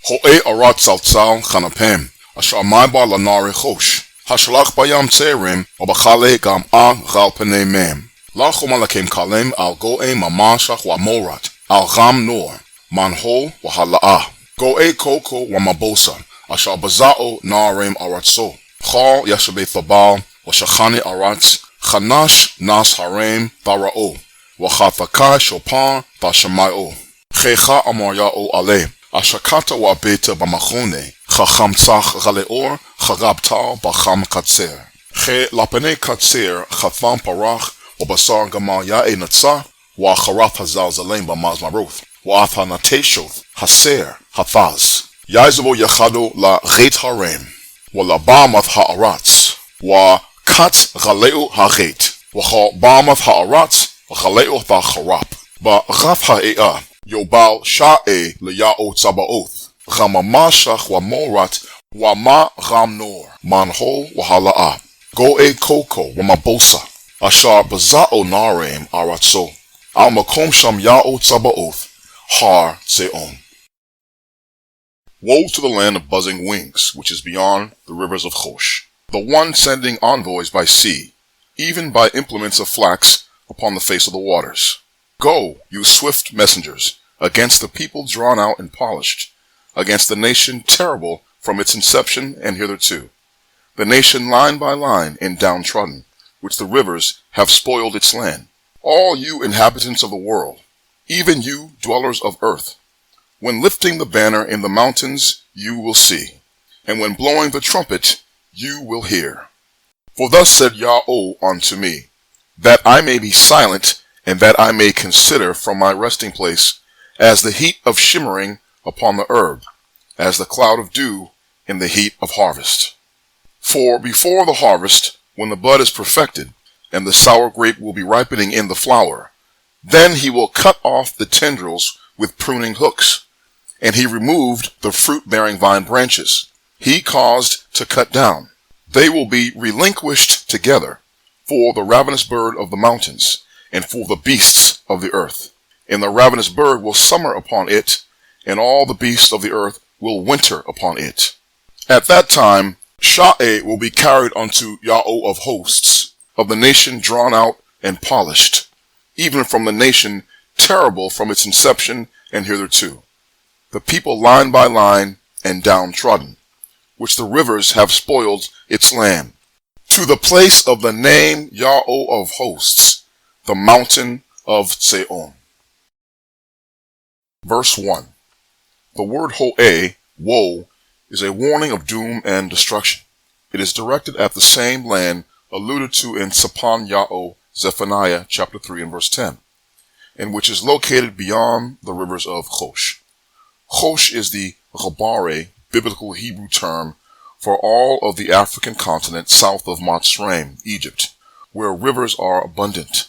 Ho'e arat saltzal chanapem, asher maiba lanare chosh. Hashalach bayam tserim, obachale gam a gal pene mem. Lachom alakim kalem al go'e mamashach wa morat, al gam nor, manho wa hala'ah. Go'e koko wa mabosa, asher baza'o narem aratso. Chal yashabe thabal, wa shachani aratz, chanash nas harem bara'o. Wa chataka shopar bashamay'o. Checha amar Ya'oh ale. Ashakata wa beta bamachone, chacham tzach galeor, charabtal bacham katser. Che lapene katser, chatham parach, wa basar gamal ya'e natsa, wa charath hazal zalem bamaz maroth, wa atha nateshoth, haser, hathaz. Yaizawo yachado la ghet harem, wa la bamath ha'aratz, wa katz galeo ha'ghet, wa cha bamath ha'aratz, wa galeo tha charap, ba raf ha'e'ah. Yobal Sha'e Ya'oh Tzabaoth, Ramamashach wa Morat wa ma Ramnor, Manho wa Hala'ah, Go'e Koko wa Mabosa, Ashar Baza'o Narem Aratso, Al Makom Sham Ya'oh Tzabaoth, Har Tzeon. Woe to the land of buzzing wings, which is beyond the rivers of Chosh, the one sending envoys by sea, even by implements of flax upon the face of the waters. Go, you swift messengers, against the people drawn out and polished, against the nation terrible from its inception and hitherto, the nation line by line and downtrodden, which the rivers have spoiled its land. All you inhabitants of the world, even you dwellers of earth, when lifting the banner in the mountains you will see, and when blowing the trumpet you will hear. For thus said Ya'oh unto me, that I may be silent, and that I may consider from my resting place, as the heat of shimmering upon the herb, as the cloud of dew in the heat of harvest. For before the harvest, when the bud is perfected, and the sour grape will be ripening in the flower, then he will cut off the tendrils with pruning hooks, and he removed the fruit-bearing vine branches he caused to cut down. They will be relinquished together for the ravenous bird of the mountains, and for the beasts of the earth. And the ravenous bird will summer upon it, and all the beasts of the earth will winter upon it. At that time, Sha'e will be carried unto Ya'oh of hosts, of the nation drawn out and polished, even from the nation terrible from its inception and hitherto, the people line by line and downtrodden, which the rivers have spoiled its land, to the place of the name Ya'oh of hosts, the mountain of Tzeon. Verse 1. The word Ho'e, woe, is a warning of doom and destruction. It is directed at the same land alluded to in Sapan Ya'oh, Zephaniah chapter 3 and verse 10, and which is located beyond the rivers of Chosh. Chosh is the Ghabare, biblical Hebrew term for all of the African continent south of Mitzrayim, Egypt, where rivers are abundant.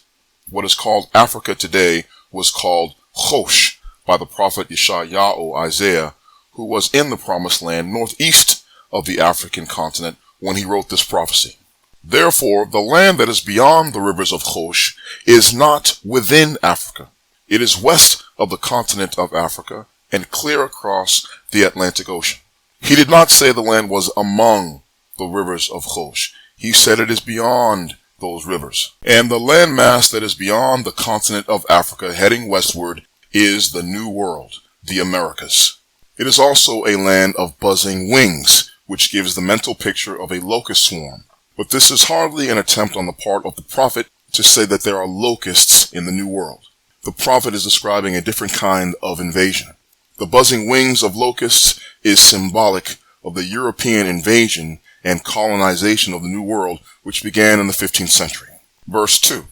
What is called Africa today was called Chosh by the prophet Yashai-Ya'oh, Isaiah, who was in the promised land northeast of the African continent when he wrote this prophecy. Therefore, the land that is beyond the rivers of Chosh is not within Africa. It is west of the continent of Africa and clear across the Atlantic Ocean. He did not say the land was among the rivers of Chosh. He said it is beyond those rivers. And the landmass that is beyond the continent of Africa heading westward is the New World, the Americas. It is also a land of buzzing wings, which gives the mental picture of a locust swarm. But this is hardly an attempt on the part of the prophet to say that there are locusts in the New World. The prophet is describing a different kind of invasion. The buzzing wings of locusts is symbolic of the European invasion and colonization of the New World, which began in the 15th century. Verse 2.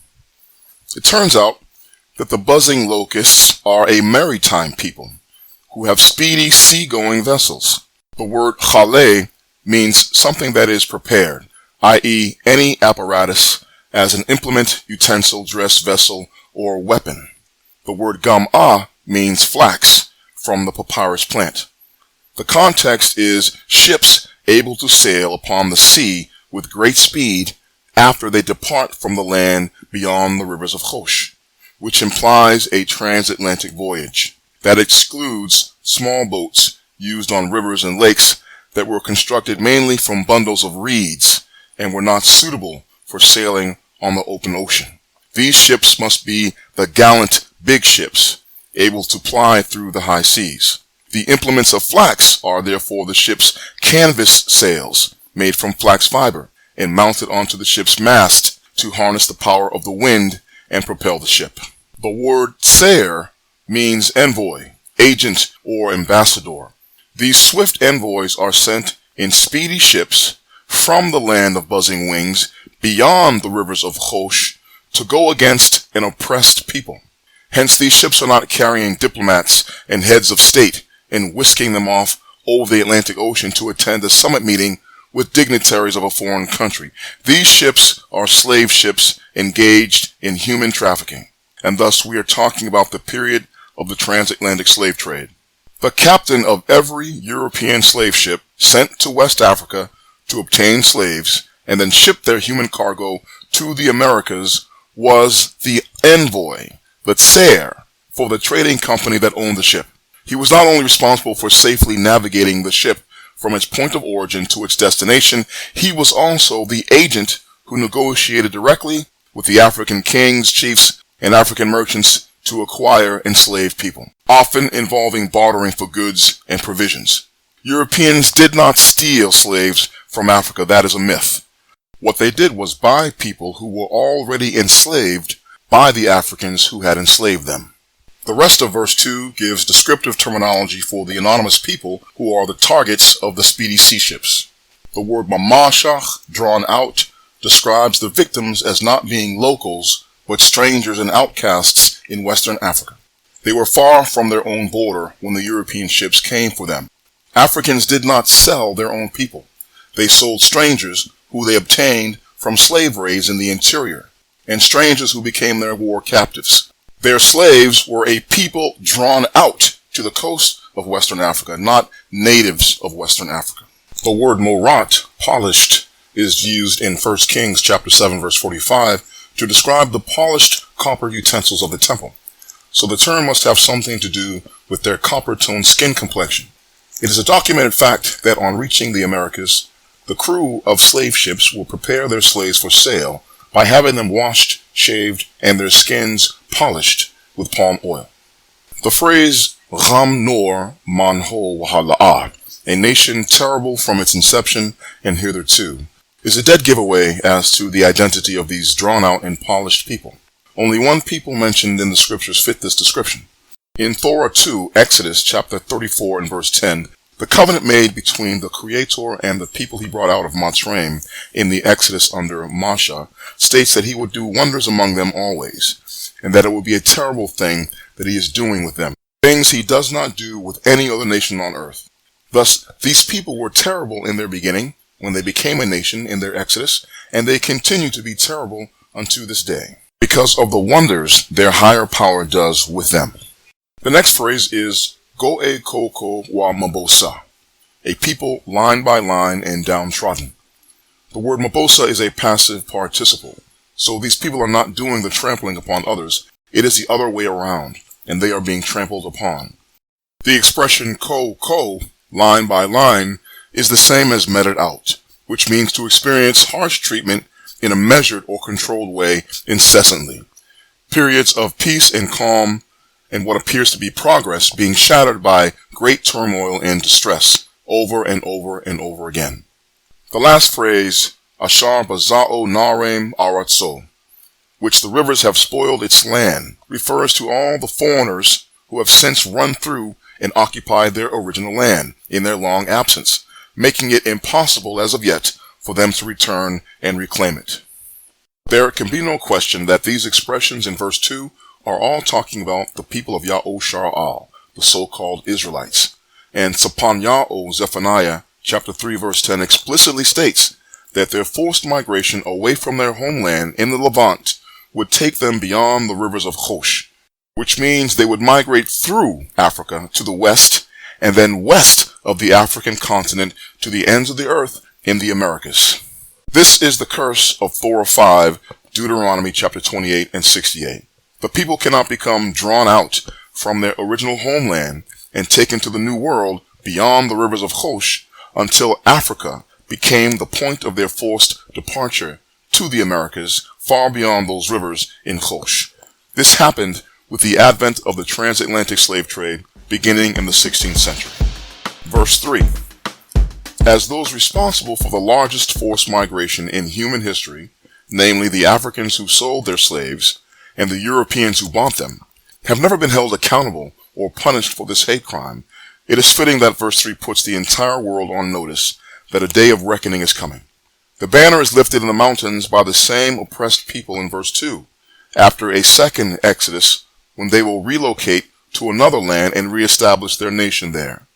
It turns out that the buzzing locusts are a maritime people who have speedy sea-going vessels. The word chale means something that is prepared, i.e. any apparatus as an implement, utensil, dress, vessel, or weapon. The word gam'ah means flax from the papyrus plant. The context is ships able to sail upon the sea with great speed after they depart from the land beyond the rivers of Chosh, which implies a transatlantic voyage that excludes small boats used on rivers and lakes that were constructed mainly from bundles of reeds and were not suitable for sailing on the open ocean. These ships must be the gallant big ships, able to ply through the high seas. The implements of flax are therefore the ship's canvas sails, made from flax fiber, and mounted onto the ship's mast to harness the power of the wind and propel the ship. The word sair means envoy, agent, or ambassador. These swift envoys are sent in speedy ships from the land of buzzing wings beyond the rivers of Chosh to go against an oppressed people. Hence, these ships are not carrying diplomats and heads of state and whisking them off over the Atlantic Ocean to attend a summit meeting with dignitaries of a foreign country. These ships are slave ships engaged in human trafficking, and thus we are talking about the period of the transatlantic slave trade. The captain of every European slave ship sent to West Africa to obtain slaves and then ship their human cargo to the Americas was the envoy, the tsair, for the trading company that owned the ship. He was not only responsible for safely navigating the ship from its point of origin to its destination, he was also the agent who negotiated directly with the African kings, chiefs, and African merchants to acquire enslaved people, often involving bartering for goods and provisions. Europeans did not steal slaves from Africa. That is a myth. What they did was buy people who were already enslaved by the Africans who had enslaved them. The rest of verse 2 gives descriptive terminology for the anonymous people who are the targets of the speedy sea ships. The word mamashach, drawn out, describes the victims as not being locals, but strangers and outcasts in Western Africa. They were far from their own border when the European ships came for them. Africans did not sell their own people. They sold strangers who they obtained from slave raids in the interior, and strangers who became their war captives. Their slaves were a people drawn out to the coast of Western Africa, not natives of Western Africa. The word morat, polished, is used in 1 Kings chapter 7 verse 45 to describe the polished copper utensils of the temple. So the term must have something to do with their copper-toned skin complexion. It is a documented fact that on reaching the Americas, the crew of slave ships will prepare their slaves for sale by having them washed, shaved, and their skins polished with palm oil. The phrase Ram Nor Manho Wahala'ah, a nation terrible from its inception and hitherto, is a dead giveaway as to the identity of these drawn-out and polished people. Only one people mentioned in the scriptures fit this description. In Torah 2, Exodus chapter 34 and verse 10, the covenant made between the Creator and the people he brought out of Mitzrayim in the Exodus under Moshe states that he would do wonders among them always, and that it would be a terrible thing that he is doing with them, things he does not do with any other nation on earth. Thus, these people were terrible in their beginning, when they became a nation in their Exodus, and they continue to be terrible unto this day, because of the wonders their higher power does with them. The next phrase is Go'e Koko wa Mabosa, a people line by line and downtrodden. The word Mabosa is a passive participle, so these people are not doing the trampling upon others. It is the other way around, and they are being trampled upon. The expression ko, line by line, is the same as meted out, which means to experience harsh treatment in a measured or controlled way incessantly. Periods of peace and calm and what appears to be progress being shattered by great turmoil and distress over and over and over again. The last phrase, Ashar Baza'o Narem Aratso, which the rivers have spoiled its land, refers to all the foreigners who have since run through and occupied their original land in their long absence, making it impossible as of yet for them to return and reclaim it. There can be no question that these expressions in verse 2 are all talking about the people of Yashai-Ya'oh, the so-called Israelites. And Yashai-Ya'oh, Zephaniah chapter 3 verse 10 explicitly states that their forced migration away from their homeland in the Levant would take them beyond the rivers of Chosh, which means they would migrate through Africa to the west and then west of the African continent to the ends of the earth in the Americas. This is the curse of Torah 5, Deuteronomy chapter 28 and 68. The people cannot become drawn out from their original homeland and taken to the new world beyond the rivers of Chosh until Africa became the point of their forced departure to the Americas far beyond those rivers in Chosh. This happened with the advent of the transatlantic slave trade beginning in the 16th century. Verse 3. As those responsible for the largest forced migration in human history, namely the Africans who sold their slaves and the Europeans who bought them, have never been held accountable or punished for this hate crime, it is fitting that verse 3 puts the entire world on notice that a day of reckoning is coming. The banner is lifted in the mountains by the same oppressed people in verse 2, after a second exodus when they will relocate to another land and reestablish their nation there.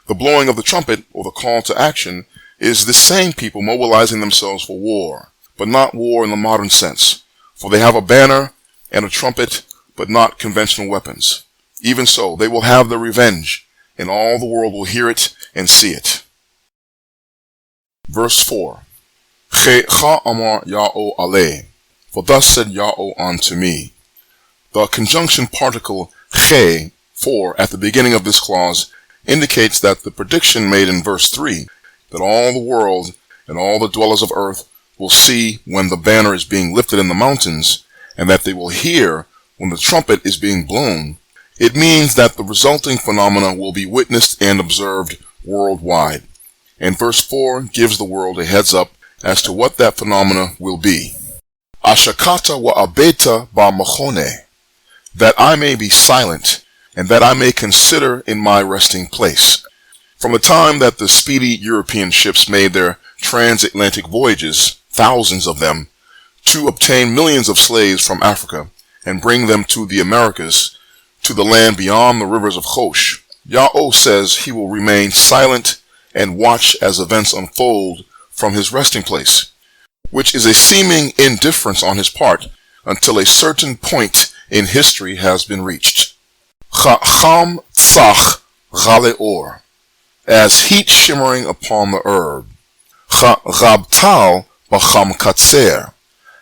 The blowing of the trumpet, or the call to action, is the same people mobilizing themselves for war, but not war in the modern sense, for they have a banner and a trumpet, but not conventional weapons. Even so, they will have their revenge, and all the world will hear it and see it. Verse 4. Cha amar Ya'oh aleh, for thus said Ya'oh unto me. The conjunction particle che, for, at the beginning of this clause, indicates that the prediction made in verse 3, that all the world and all the dwellers of earth will see when the banner is being lifted in the mountains, and that they will hear when the trumpet is being blown, it means that the resulting phenomena will be witnessed and observed worldwide. And verse 4 gives the world a heads up as to what that phenomena will be. Ashakata wa abeta ba machone, that I may be silent, and that I may consider in my resting place. From the time that the speedy European ships made their transatlantic voyages, thousands of them, to obtain millions of slaves from Africa and bring them to the Americas, to the land beyond the rivers of Chosh, Ya'oh says he will remain silent and watch as events unfold from his resting place, which is a seeming indifference on his part until a certain point in history has been reached. Chacham tzach chaleor, as heat shimmering upon the herb. Chabtal b'cham katser,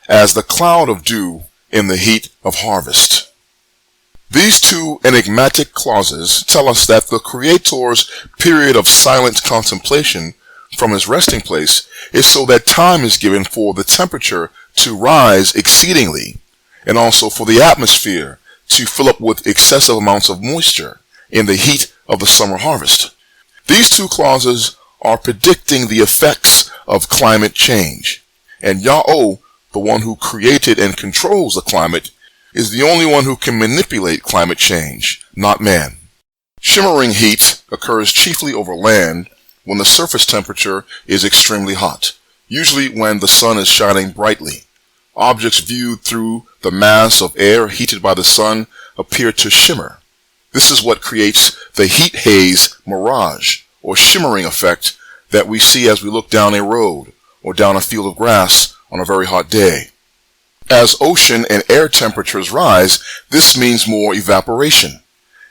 as the cloud of dew in the heat of harvest. These two enigmatic clauses tell us that the Creator's period of silent contemplation from his resting place is so that time is given for the temperature to rise exceedingly, and also for the atmosphere to fill up with excessive amounts of moisture in the heat of the summer harvest. These two clauses are predicting the effects of climate change, and Ya'oh, the one who created and controls the climate, is the only one who can manipulate climate change, not man. Shimmering heat occurs chiefly over land when the surface temperature is extremely hot, usually when the sun is shining brightly. Objects viewed through the mass of air heated by the sun appear to shimmer. This is what creates the heat haze mirage, or shimmering effect, that we see as we look down a road or down a field of grass on a very hot day. As ocean and air temperatures rise, this means more evaporation,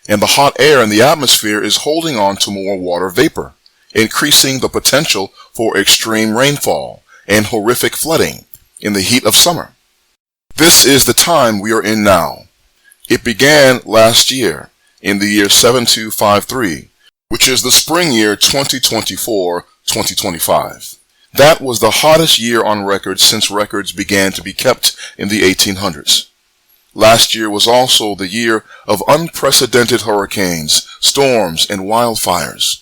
and the hot air in the atmosphere is holding on to more water vapor, increasing the potential for extreme rainfall and horrific flooding in the heat of summer. This is the time we are in now. It began last year, in the year 7253, which is the spring year 2024-2025. That was the hottest year on record since records began to be kept in the 1800s. Last year was also the year of unprecedented hurricanes, storms, and wildfires.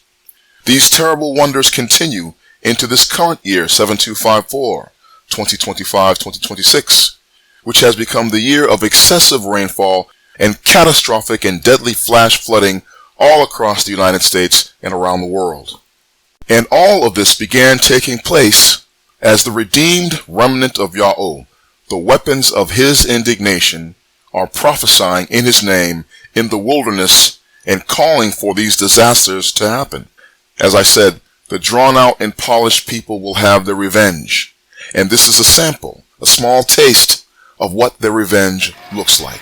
These terrible wonders continue into this current year, 7254, 2025-2026, which has become the year of excessive rainfall and catastrophic and deadly flash flooding all across the United States and around the world. And all of this began taking place as the redeemed remnant of Ya'oh, the weapons of his indignation, are prophesying in his name in the wilderness and calling for these disasters to happen. As I said, the drawn-out and polished people will have their revenge. And this is a sample, a small taste of what their revenge looks like.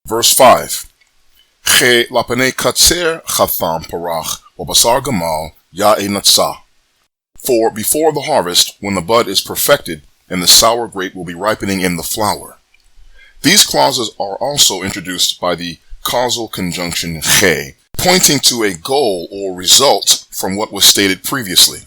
Verse 5. Che lapane katser chatham parach, wabasar gamal Yashai-Ya'oh. For before the harvest, when the bud is perfected, and the sour grape will be ripening in the flower. These clauses are also introduced by the causal conjunction che, pointing to a goal or result from what was stated previously.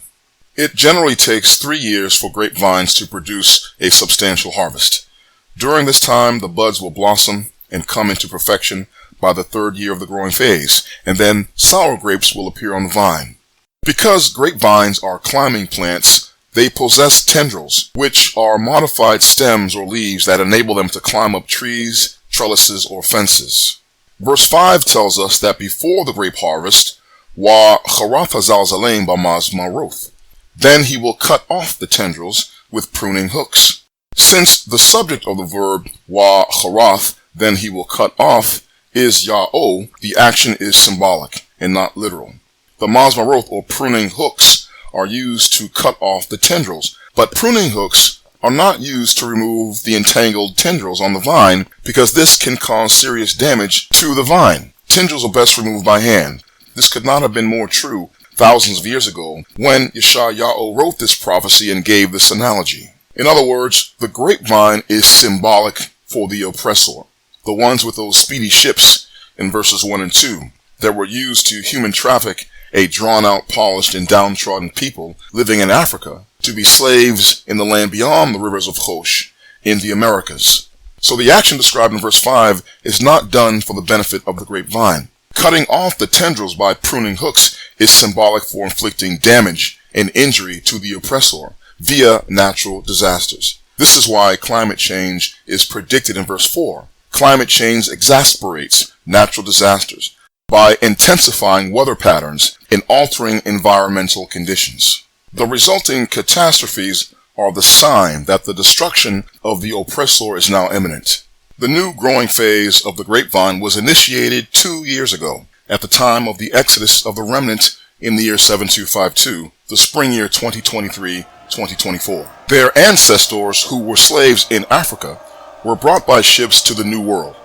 It generally takes 3 years for grapevines to produce a substantial harvest. During this time, the buds will blossom and come into perfection by the 3rd year of the growing phase, and then sour grapes will appear on the vine. Because grapevines are climbing plants, they possess tendrils, which are modified stems or leaves that enable them to climb up trees, trellises, or fences. Verse 5 tells us that before the grape harvest, wa charath hazalzalein b'maz maroth, then he will cut off the tendrils with pruning hooks. Since the subject of the verb wa charath, then he will cut off, is Ya'oh, the action is symbolic and not literal. The mazmaroth or pruning hooks are used to cut off the tendrils, but pruning hooks are not used to remove the entangled tendrils on the vine because this can cause serious damage to the vine. Tendrils are best removed by hand. This could not have been more true thousands of years ago when Yashai-Ya'oh wrote this prophecy and gave this analogy. In other words, the grapevine is symbolic for the oppressor, the ones with those speedy ships in verses 1 and 2 that were used to human traffic a drawn-out, polished, and downtrodden people living in Africa to be slaves in the land beyond the rivers of Chosh in the Americas. So the action described in verse 5 is not done for the benefit of the grapevine. Cutting off the tendrils by pruning hooks is symbolic for inflicting damage and injury to the oppressor via natural disasters. This is why climate change is predicted in verse 4. Climate change exasperates natural disasters by intensifying weather patterns and altering environmental conditions. The resulting catastrophes are the sign that the destruction of the oppressor is now imminent. The new growing phase of the grapevine was initiated 2 years ago, at the time of the exodus of the remnant in the year 7252, the spring year 2023-2024. Their ancestors, who were slaves in Africa, were brought by ships to the New World,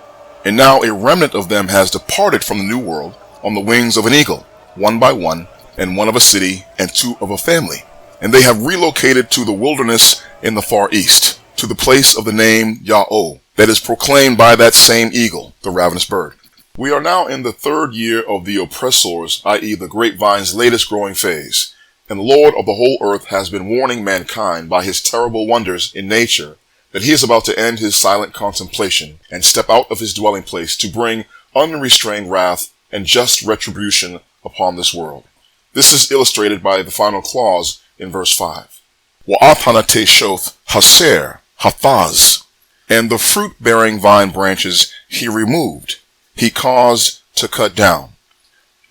and now a remnant of them has departed from the New World on the wings of an eagle, one by one, and one of a city and two of a family. And they have relocated to the wilderness in the far east, to the place of the name Ya'oh, that is proclaimed by that same eagle, the ravenous bird. We are now in the 3rd year of the oppressors, i.e. the grapevine's latest growing phase, and the Lord of the whole earth has been warning mankind by his terrible wonders in nature that he is about to end his silent contemplation and step out of his dwelling place to bring unrestrained wrath and just retribution upon this world. This is illustrated by the final clause in verse 5. Wa'athanate shoth haser hathaz, and the fruit-bearing vine branches he removed, he caused to cut down.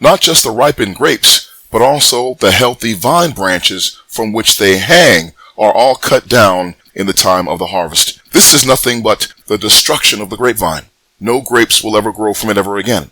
Not just the ripened grapes, but also the healthy vine branches from which they hang are all cut down in the time of the harvest. This is nothing but the destruction of the grapevine. No grapes will ever grow from it ever again.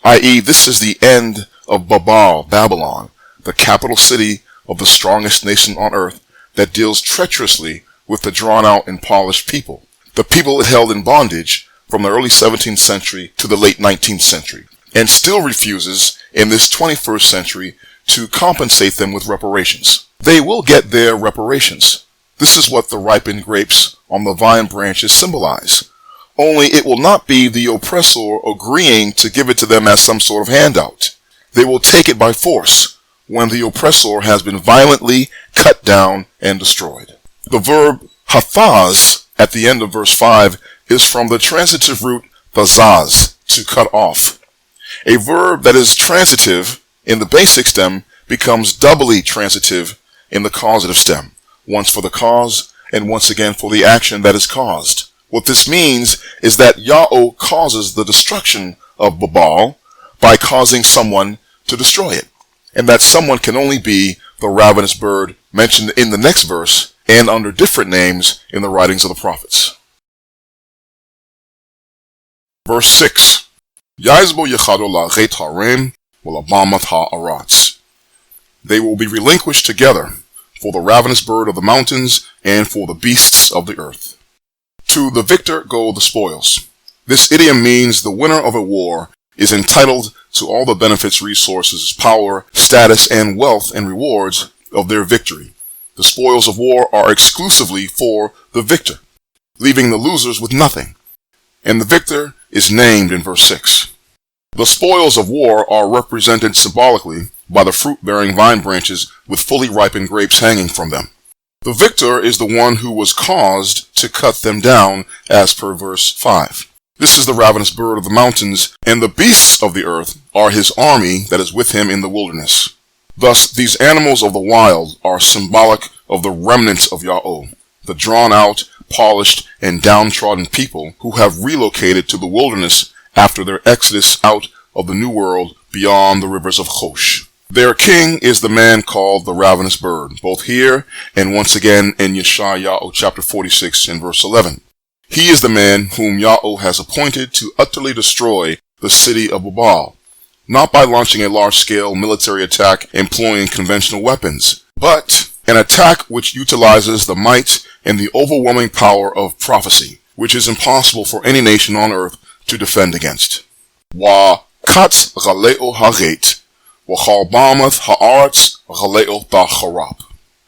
I.e., this is the end of Babylon, the capital city of the strongest nation on earth that deals treacherously with the drawn-out and polished people, the people it held in bondage from the early 17th century to the late 19th century, and still refuses in this 21st century to compensate them with reparations. They will get their reparations. This is what the ripened grapes on the vine branches symbolize. Only it will not be the oppressor agreeing to give it to them as some sort of handout. They will take it by force when the oppressor has been violently cut down and destroyed. The verb hathaz at the end of verse 5 is from the transitive root thazaz, to cut off. A verb that is transitive in the basic stem becomes doubly transitive in the causative stem, once for the cause and once again for the action that is caused. What this means is that Ya'oh causes the destruction of Babal by causing someone to destroy it, and that someone can only be the ravenous bird mentioned in the next verse and under different names in the writings of the prophets. Verse 6. Yazbo yechado la'chet harem v'la'bamath ha'aratz. They will be relinquished together for the ravenous bird of the mountains and for the beasts of the earth. To the victor go the spoils. This idiom means the winner of a war is entitled to all the benefits, resources, power, status, and wealth and rewards of their victory. The spoils of war are exclusively for the victor, leaving the losers with nothing. And the victor is named in verse 6. The spoils of war are represented symbolically by the fruit-bearing vine branches with fully ripened grapes hanging from them. The victor is the one who was caused to cut them down, as per verse 5. This is the ravenous bird of the mountains, and the beasts of the earth are his army that is with him in the wilderness. Thus, these animals of the wild are symbolic of the remnants of Ya'oh, the drawn-out, polished, and downtrodden people who have relocated to the wilderness after their exodus out of the New World beyond the rivers of Chosh. Their king is the man called the ravenous bird, both here and once again in Yashai-Ya'oh chapter 46 and verse 11. He is the man whom Ya'oh has appointed to utterly destroy the city of Babal, not by launching a large-scale military attack employing conventional weapons, but an attack which utilizes the might and the overwhelming power of prophecy, which is impossible for any nation on earth to defend against. Wa katz ghaleo hagait, wa chalbamath haaretz ghaleo tacharap.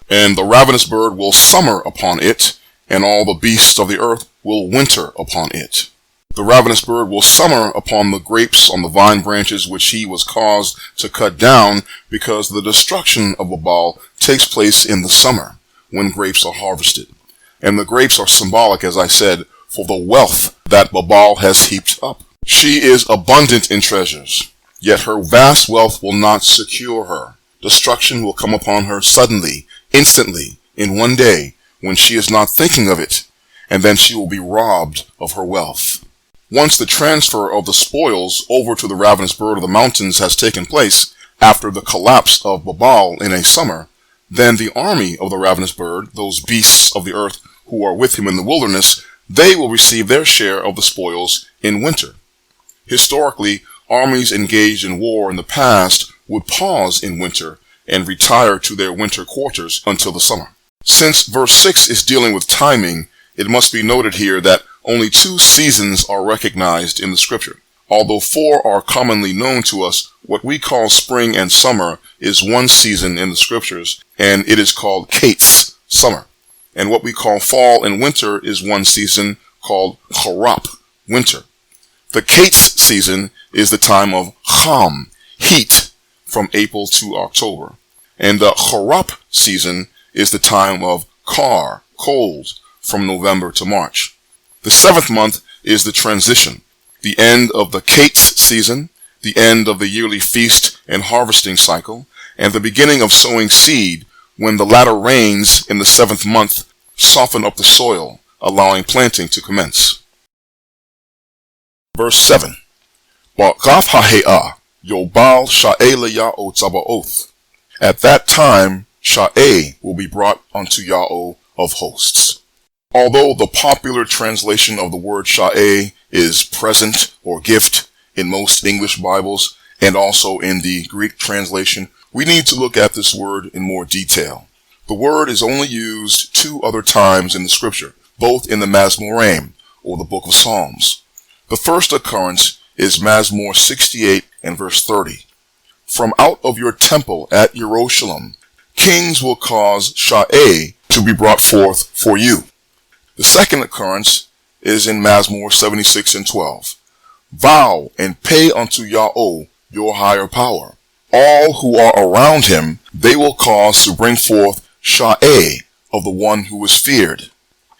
And the ravenous bird will summer upon it, and all the beasts of the earth will winter upon it. The ravenous bird will summer upon the grapes on the vine branches which he was caused to cut down, because the destruction of Babal takes place in the summer, when grapes are harvested. And the grapes are symbolic, as I said, for the wealth that Babal has heaped up. She is abundant in treasures, yet her vast wealth will not secure her. Destruction will come upon her suddenly, instantly, in one day, when she is not thinking of it, and then she will be robbed of her wealth. Once the transfer of the spoils over to the ravenous bird of the mountains has taken place, after the collapse of Babal in a summer, then the army of the ravenous bird, those beasts of the earth who are with him in the wilderness, they will receive their share of the spoils in winter. Historically, armies engaged in war in the past would pause in winter and retire to their winter quarters until the summer. Since verse 6 is dealing with timing, it must be noted here that only 2 seasons are recognized in the scripture. Although 4 are commonly known to us, what we call spring and summer is one season in the scriptures, and it is called Kates, summer. And what we call fall and winter is one season called Charap, winter. The Kates season is the time of Cham, heat, from April to October. And the Charap season is the time of Kar, cold, from November to March. The 7th month is the transition, the end of the Kates season, the end of the yearly feast and harvesting cycle, and the beginning of sowing seed when the latter rains in the 7th month soften up the soil, allowing planting to commence. Verse 7. Ba'gaf ha'he'ah, Yobal Yashai-Ya'oh Tzabaoth. At that time, Sha'eh will be brought unto Ya'oh of hosts. Although the popular translation of the word Sha'eh is present or gift in most English Bibles and also in the Greek translation, we need to look at this word in more detail. The word is only used 2 other times in the scripture, both in the Mazmurim, or the book of Psalms. The first occurrence is Mazmur 68 and verse 30. From out of your temple at Jerusalem, kings will cause Sha'eh to be brought forth for you. The second occurrence is in Mazmur 76 and 12. Vow and pay unto Ya'oh your higher power. All who are around him, they will cause to bring forth Sha'eh of the one who is feared.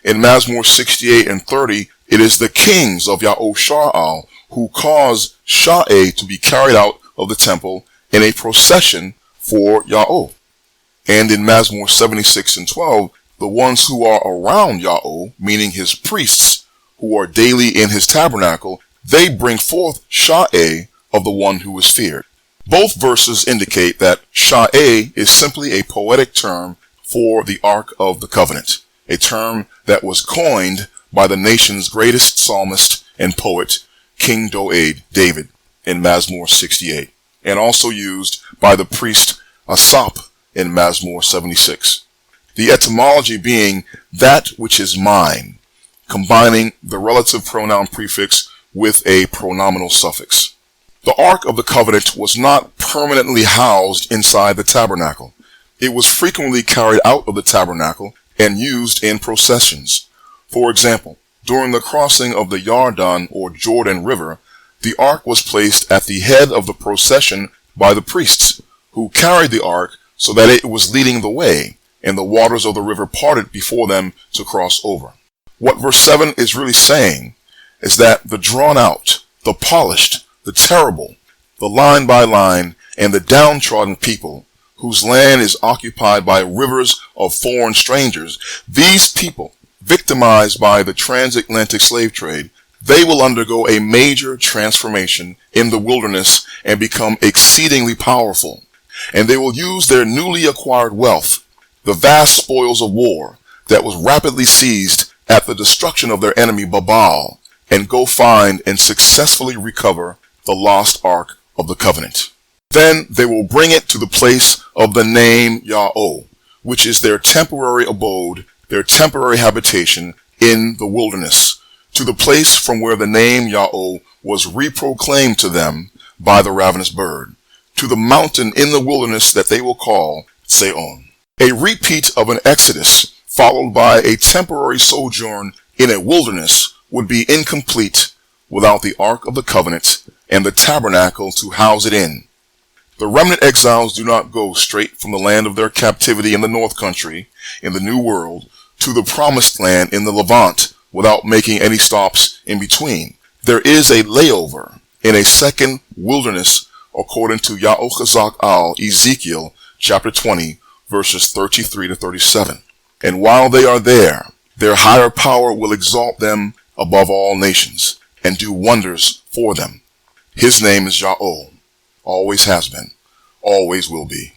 In Mazmur 68 and 30, it is the kings of Yahushua who cause Sha'eh to be carried out of the temple in a procession for Ya'oh. And in Mazmur 76 and 12, the ones who are around Ya'oh, meaning his priests, who are daily in his tabernacle, they bring forth Sha'eh of the one who is feared. Both verses indicate that Sha'eh is simply a poetic term for the Ark of the Covenant, a term that was coined by the nation's greatest psalmist and poet, King Doeg, David, in Mazmur 68, and also used by the priest Asaph in Mazmur 76. The etymology being that which is mine, combining the relative pronoun prefix with a pronominal suffix. The Ark of the Covenant was not permanently housed inside the tabernacle. It was frequently carried out of the tabernacle and used in processions. For example, during the crossing of the Yarden or Jordan River, the Ark was placed at the head of the procession by the priests, who carried the Ark so that it was leading the way, and the waters of the river parted before them to cross over. What verse 7 is really saying is that the drawn out, the polished, the terrible, the line by line, and the downtrodden people, whose land is occupied by rivers of foreign strangers, these people, victimized by the transatlantic slave trade, they will undergo a major transformation in the wilderness and become exceedingly powerful. And they will use their newly acquired wealth, the vast spoils of war that was rapidly seized at the destruction of their enemy Babal, and go find and successfully recover the lost Ark of the Covenant. Then they will bring it to the place of the name Ya'oh, which is their temporary abode, their temporary habitation in the wilderness, to the place from where the name Ya'oh was reproclaimed to them by the ravenous bird, to the mountain in the wilderness that they will call Zion. A repeat of an exodus followed by a temporary sojourn in a wilderness would be incomplete without the Ark of the Covenant and the tabernacle to house it in. The remnant exiles do not go straight from the land of their captivity in the north country, in the New World, to the promised land in the Levant without making any stops in between. There is a layover in a second wilderness according to Ya'oh Ezekiel chapter 20 verses 33 to 37. And while they are there, their higher power will exalt them above all nations and do wonders for them. His name is Ya'oh, always has been, always will be.